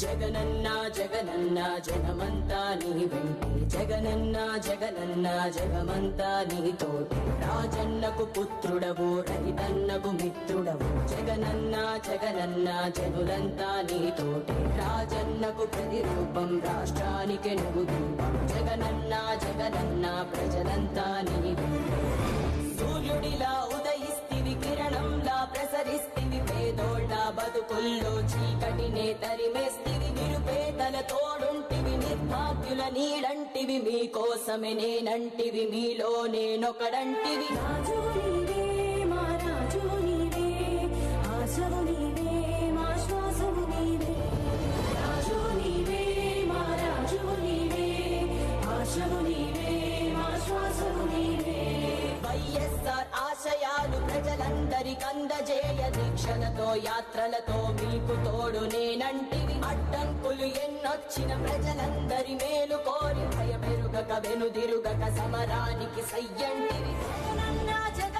జగనన్న జగనన్న జగమంతా నీ వెంటే జగనన్న జగనన్న జగమంతా నీతోటి రాజన్నకు పుత్రుడవు రైతన్నకు మిత్రుడవు జగనన్న జగనన్న జనులంతా నీతోటి రాజన్నకు ప్రతిరూపం రాష్ట్రానికి నువ్వు రూపం జగనన్న జగనన్న ప్రజలంతా నీ వెంటే సూర్యుడిలా ఉదయిస్తివి కిరణంలా ప్రసరిస్తివి పేదోళ్ళ బతుకుల్లో చీకటినే తరిమేస్తివి నిరుపేదల తోడుంటివి నిర్భాగ్యుల నీడంటివి మీకోసమే నేనంటివి మీలో నేనొకడంటివి రాజు నీవే మా రాజు నీవే ఆశవు నీవే మా శ్వాసవు నీవే రాజు నీవే మా రాజు నీవే ఆశవు నీవే మా శ్వాసవు నీవే వైఎస్ఆర్ ఆశయాలు ప్రజలందరికందజేయ దీక్షలతో యాత్రలతో మీకు తోడు నేనంటివి అడ్డంకులు ఎన్నొచ్చిన ప్రజలందరి మేలు కోరి భయమెరుగక వెనుదిరుగక సమరానికి సయ్యంటివి జగనన్న జగ